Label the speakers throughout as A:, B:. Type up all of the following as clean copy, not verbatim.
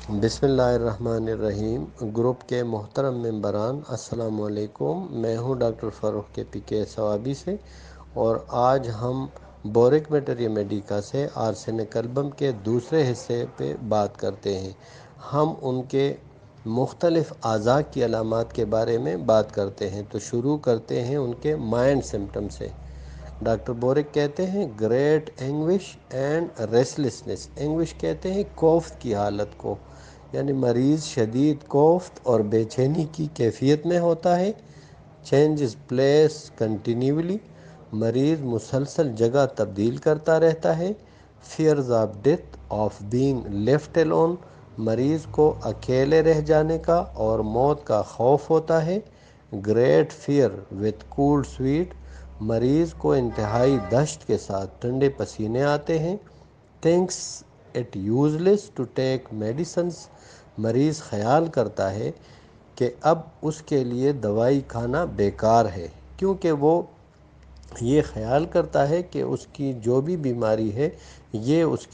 A: بسم اللہ الرحمن الرحیم۔ گروپ کے محترم ممبران السلام علیکم۔ میں ہوں ڈاکٹر فاروق کے پی کے ثوابی سے، اور آج ہم بورک میٹر میڈیکا سے آرسینک البم کے دوسرے حصے پہ بات کرتے ہیں۔ ہم ان کے مختلف اعضاء کی علامات کے بارے میں بات کرتے ہیں، تو شروع کرتے ہیں ان کے مائنڈ سمٹم سے۔ ڈاکٹر بورک کہتے ہیں گریٹ اینگوش اینڈ ریسٹلیسنس۔ اینگوش کہتے ہیں کوفت کی حالت کو، یعنی مریض شدید کوفت اور بے چینی کی کیفیت میں ہوتا ہے۔ چینجز پلیس کنٹینیولی، مریض مسلسل جگہ تبدیل کرتا رہتا ہے۔ Fears of death of being left alone، مریض کو اکیلے رہ جانے کا اور موت کا خوف ہوتا ہے۔ Great fear with cold sweat, مریض کو انتہائی دہشت کے ساتھ ٹھنڈے پسینے آتے ہیں۔ Thinks it useless to take medicines, مریض خیال کرتا ہے کہ اب اس کے لیے دوائی کھانا بیکار ہے، کیونکہ وہ یہ خیال کرتا ہے کہ اس کی جو بھی بیماری ہے یہ اس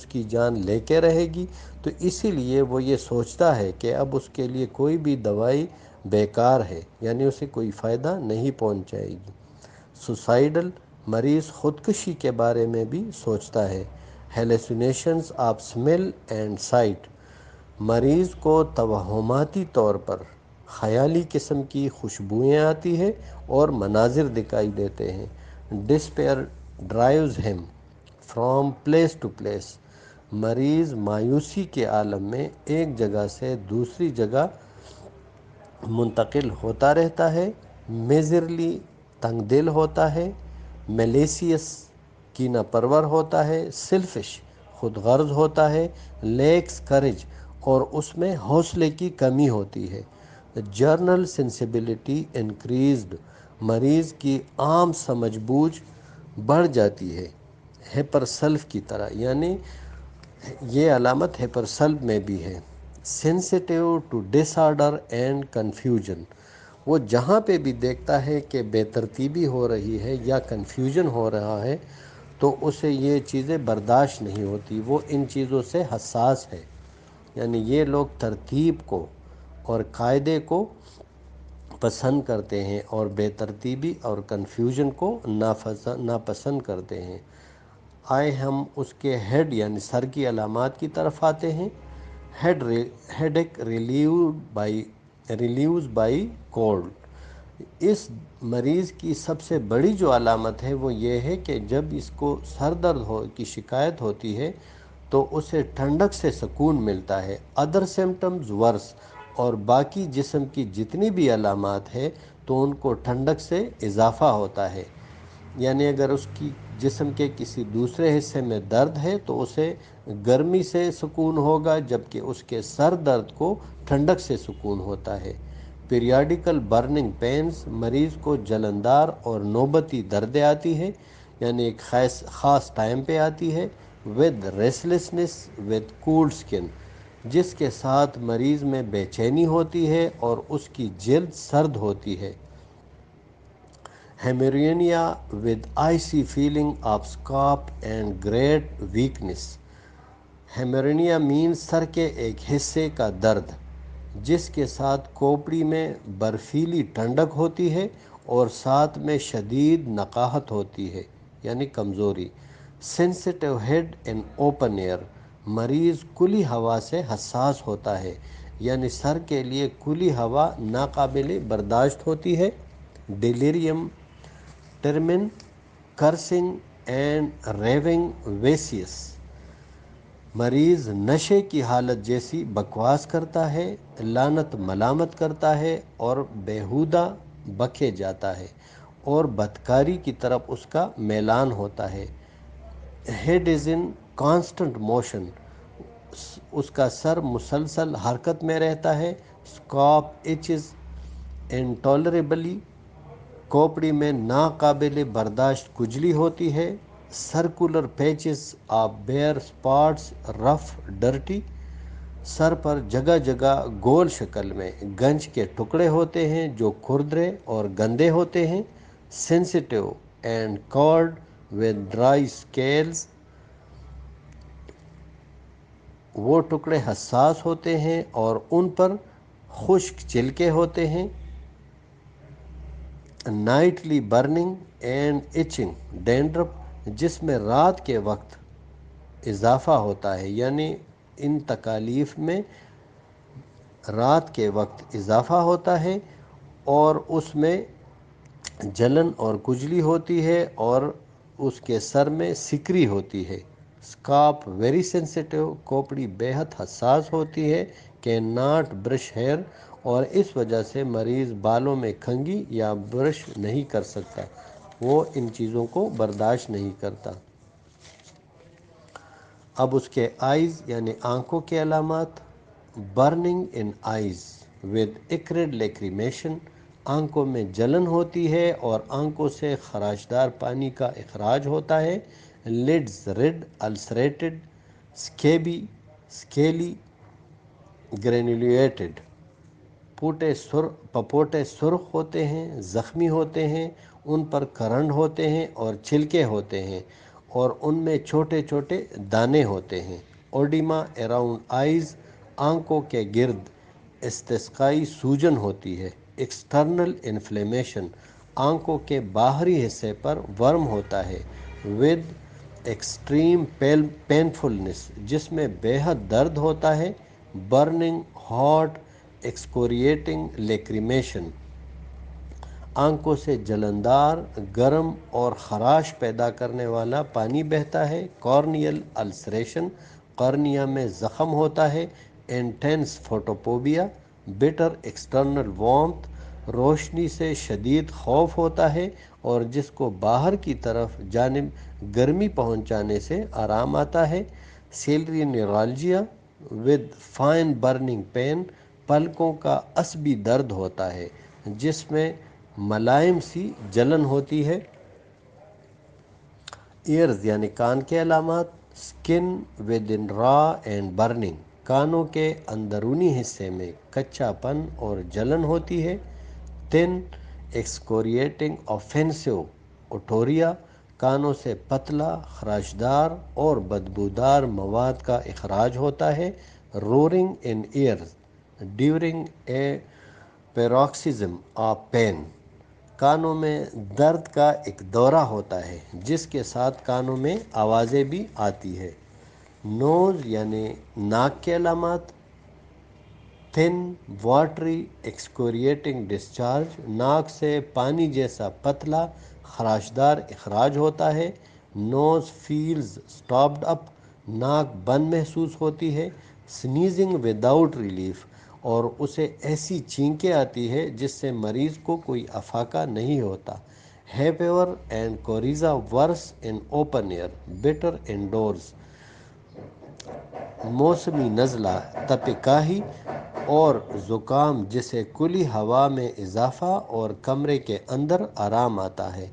A: کی جان لے کے رہے گی، تو اسی لیے وہ یہ سوچتا ہے کہ اب اس کے لیے کوئی بھی دوائی بیکار ہے، یعنی اسے کوئی فائدہ نہیں پہنچائے گی۔ سوسائیڈل، مریض خودکشی کے بارے میں بھی سوچتا ہے۔ Hallucinations of smell and sight, مریض کو توہماتی طور پر خیالی قسم کی خوشبوئیں آتی ہے اور مناظر دکھائی دیتے ہیں۔ ڈسپیئر ڈرائیوز ہم فرام پلیس ٹو پلیس، مریض مایوسی کے عالم میں ایک جگہ سے دوسری جگہ منتقل ہوتا رہتا ہے۔ میزرلی، تنگ دل ہوتا ہے۔ میلیسیس، کینہ پرور ہوتا ہے۔ سیلفش، خود غرض ہوتا ہے۔ لیکس کریج، اور اس میں حوصلے کی کمی ہوتی ہے۔ جرنل سینسیبلٹی انکریزڈ، مریض کی عام سمجھ بوجھ بڑھ جاتی ہے۔ ہیپرسلف کی طرح، یعنی یہ علامت ہیپرسلف میں بھی ہے۔ Sensitive to disorder and confusion, وہ جہاں پہ بھی دیکھتا ہے کہ بے ترتیبی ہو رہی ہے یا کنفیوژن ہو رہا ہے تو اسے یہ چیزیں برداشت نہیں ہوتی، وہ ان چیزوں سے حساس ہے۔ یعنی یہ لوگ ترتیب کو اور قاعدے کو پسند کرتے ہیں اور بے ترتیبی اور کنفیوژن کو ناپسند کرتے ہیں۔ آئے ہم اس کے ہیڈ یعنی سر کی علامات کی طرف آتے ہیں۔ ہیڈ ایک ریلیوز بائی کولڈ، اس مریض کی سب سے بڑی جو علامت ہے وہ یہ ہے کہ جب اس کو سر درد کی شکایت ہوتی ہے تو اسے ٹھنڈک سے سکون ملتا ہے۔ ادر سمٹمز ورس، اور باقی جسم کی جتنی بھی علامات ہے تو ان کو ٹھنڈک سے اضافہ ہوتا ہے۔ یعنی اگر اس کی جسم کے کسی دوسرے حصے میں درد ہے تو اسے گرمی سے سکون ہوگا، جبکہ اس کے سر درد کو ٹھنڈک سے سکون ہوتا ہے۔ پیریاڈیکل برننگ پینز، مریض کو جلندار اور نوبتی دردیں آتی ہے، یعنی ایک خاص ٹائم پہ آتی ہے۔ ود ریسٹلیسنس ود کولڈ اسکن، جس کے ساتھ مریض میں بے چینی ہوتی ہے اور اس کی جلد سرد ہوتی ہے۔ Hemicrania with icy feeling of scalp and great weakness, hemicrania means سر کے ایک حصے کا درد جس کے ساتھ کھوپڑی میں برفیلی ٹھنڈک ہوتی ہے اور ساتھ میں شدید نقاہت ہوتی ہے، یعنی کمزوری۔ سینسیٹیو ہیڈ ان اوپن ایئر، مریض کھلی ہوا سے حساس ہوتا ہے، یعنی سر کے لیے کھلی ہوا ناقابل برداشت ہوتی ہے۔ Delirium tremens, cursing and raving vices, مریض نشے کی حالت جیسی بکواس کرتا ہے، لعنت ملامت کرتا ہے اور بیہودہ بکے جاتا ہے، اور بدکاری کی طرف اس کا میلان ہوتا ہے۔ Head is in constant motion, اس کا سر مسلسل حرکت میں رہتا ہے۔ اسکاپ ایچز انٹالریبلی، کھوپڑی میں ناقابل برداشت کھجلی ہوتی ہے۔ Circular patches of bare spots rough dirty, سر پر جگہ جگہ گول شکل میں گنج کے ٹکڑے ہوتے ہیں جو کھردرے اور گندے ہوتے ہیں۔ Sensitive and cold with dry scales, وہ ٹکڑے حساس ہوتے ہیں اور ان پر خشک چلکے ہوتے ہیں۔ Nightly burning and itching dandruff, جس میں رات کے وقت اضافہ ہوتا ہے، یعنی ان تکالیف میں رات کے وقت اضافہ ہوتا ہے اور اس میں جلن اور کھجلی ہوتی ہے اور اس کے سر میں سکری ہوتی ہے۔ اسکالپ ویری سینسیٹیو، کھوپڑی بےحد حساس ہوتی ہے، کین ناٹ برش ہیئر، اور اس وجہ سے مریض بالوں میں کنگھی یا برش نہیں کر سکتا، وہ ان چیزوں کو برداشت نہیں کرتا۔ اب اس کے آئیز یعنی آنکھوں کے علامات۔ برننگ ان آئیز ود ایکرڈ لیکریمیشن، آنکھوں میں جلن ہوتی ہے اور آنکھوں سے خراشدار پانی کا اخراج ہوتا ہے۔ لڈز ریڈ السریٹڈ، اسکیبی اسکیلی گرینولیٹڈ، پپوٹے سرخ ہوتے ہیں، زخمی ہوتے ہیں، ان پر کرنڈ ہوتے ہیں اور چھلکے ہوتے ہیں اور ان میں چھوٹے چھوٹے دانے ہوتے ہیں۔ اوڈیما اراؤنڈ آئیز، آنکھوں کے گرد استسقائی سوجن ہوتی ہے۔ ایکسٹرنل انفلیمیشن، آنکھوں کے باہری حصے پر ورم ہوتا ہے۔ ود ایکسٹریم پینفلنس، جس میں بے حد درد ہوتا ہے۔ برننگ ہاٹ ایکسکوریٹنگ لیکریمیشن، آنکھوں سے جلندار، گرم اور خراش پیدا کرنے والا پانی بہتا ہے۔ کارنیل السریشن، کارنیا میں زخم ہوتا ہے۔ انٹینس فوٹوفوبیا، بٹر ایکسٹرنل وارمتھ، روشنی سے شدید خوف ہوتا ہے اور جس کو باہر کی طرف جانب گرمی پہنچانے سے آرام آتا ہے۔ Ciliary neuralgia with fine burning pain, پلکوں کا عصبی درد ہوتا ہے جس میں ملائم سی جلن ہوتی ہے۔ ایئرز یعنی کان کے علامات۔ اسکن ود ان را اینڈ برننگ، کانوں کے اندرونی حصے میں کچا پن اور جلن ہوتی ہے۔ تhin ایکسکوریٹنگ آفینسو اوٹوریا، کانوں سے پتلا، خراشدار اور بدبودار مواد کا اخراج ہوتا ہے۔ Roaring in ears during a paroxysm of pain, کانوں میں درد کا ایک دورہ ہوتا ہے جس کے ساتھ کانوں میں آوازیں بھی آتی ہے۔ نوز یعنی ناک کے علامات۔ تhin واٹری ایکسکوریٹنگ ڈسچارج، ناک سے پانی جیسا پتلا خراشدار اخراج ہوتا ہے۔ نوز فیلز اسٹاپڈ اپ، ناک بند محسوس ہوتی ہے۔ سنیزنگ وداؤٹ ریلیف، اور اسے ایسی چھینکیں آتی ہے جس سے مریض کو کوئی افاقہ نہیں ہوتا۔ Hay fever and coryza worse in open air, better indoors, موسمی نزلہ، تپہ اور زکام جسے کھلی ہوا میں اضافہ اور کمرے کے اندر آرام آتا ہے۔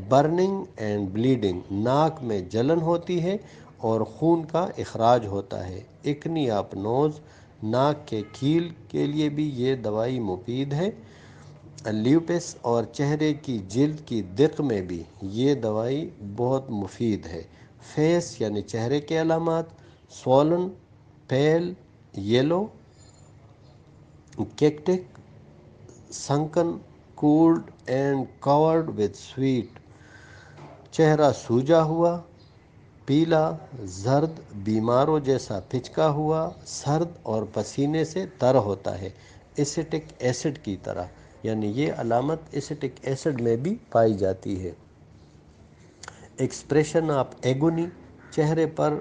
A: برننگ اینڈ بلیڈنگ، ناک میں جلن ہوتی ہے اور خون کا اخراج ہوتا ہے۔ ایکنی آف نوز، ناک کے کیل کے لیے بھی یہ دوائی مفید ہے۔ لیوپس اور چہرے کی جلد کی دق میں بھی یہ دوائی بہت مفید ہے۔ فیس یعنی چہرے کے علامات۔ Swollen, pale yellow, cachectic, sunken, cold and covered with sweat, چہرہ سوجا ہوا، پیلا، زرد، بیماروں جیسا پھچکا ہوا، سرد اور پسینے سے تر ہوتا ہے، ایسیٹک ایسڈ کی طرح، یعنی یہ علامت ایسیٹک ایسڈ میں بھی پائی جاتی ہے۔ ایکسپریشن آف ایگونی، چہرے پر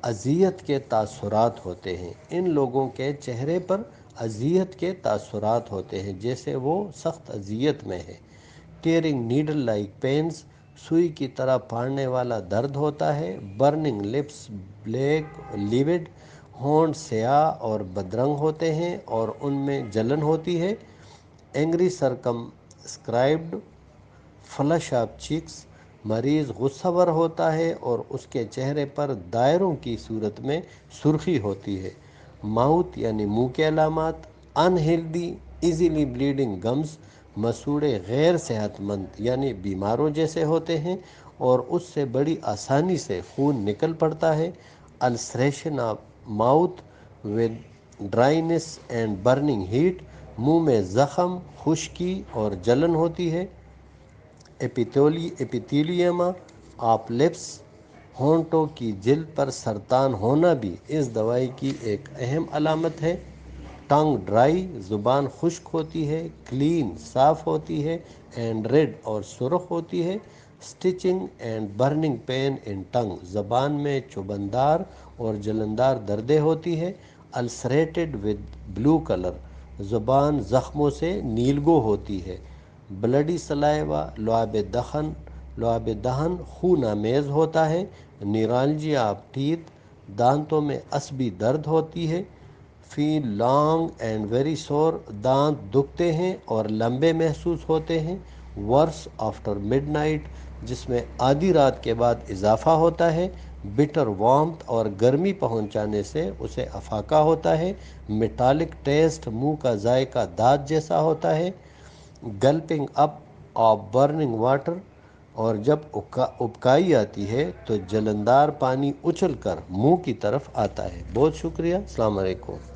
A: اذیت کے تاثرات ہوتے ہیں۔ ان لوگوں کے چہرے پر اذیت کے تاثرات ہوتے ہیں جیسے وہ سخت اذیت میں ہے۔ ٹیئرنگ نیڈل لائک پینز، سوئی کی طرح پھاڑنے والا درد ہوتا ہے۔ برننگ لپس بلیک لیوڈ، ہونٹ سیاہ اور بدرنگ ہوتے ہیں اور ان میں جلن ہوتی ہے۔ اینگری سرکمسکرائبڈ، فلش آف چیکس، مریض غصہ ور ہوتا ہے اور اس کے چہرے پر دائروں کی صورت میں سرخی ہوتی ہے۔ ماؤتھ یعنی منہ کے علامات۔ انہیلدی ایزیلی بلیڈنگ گمز، مسوڑے غیر صحت مند یعنی بیماروں جیسے ہوتے ہیں اور اس سے بڑی آسانی سے خون نکل پڑتا ہے۔ Ulceration of mouth with dryness and burning heat, منہ میں زخم، خشکی اور جلن ہوتی ہے. ایپیتھیلیما آف لپس، ہونٹوں کی جلد پر سرطان ہونا بھی اس دوائی کی ایک اہم علامت ہے. ٹنگ ڈرائی، زبان خشک ہوتی ہے. کلین، صاف ہوتی ہے. اینڈ ریڈ اور سرخ ہوتی ہے. اسٹچنگ اینڈ برننگ پین ان ٹنگ، زبان میں چبندار اور جلندار دردیں ہوتی ہے. السریٹڈ ود بلو کلر، زبان زخموں سے نیلگو ہوتی ہے. بلڈی سلائیوا، لعاب دہن خون آمیز ہوتا ہے. نیرالجیا آف ٹیتھ، دانتوں میں عصبی درد ہوتی ہے. فیل لانگ اینڈ ویری سور، دانت دکھتے ہیں اور لمبے محسوس ہوتے ہیں. ورس آفٹر مڈ نائٹ، جس میں آدھی رات کے بعد اضافہ ہوتا ہے. بٹر وارمتھ، اور گرمی پہنچانے سے اسے افاقہ ہوتا ہے. میٹالک ٹیسٹ، منہ کا ذائقہ دانت جیسا ہوتا ہے. گلپنگ اپ آف برننگ واٹر، اور جب ابکائی آتی ہے تو جلندار پانی اچھل کر منہ کی طرف آتا ہے. بہت شکریہ. السلام علیکم.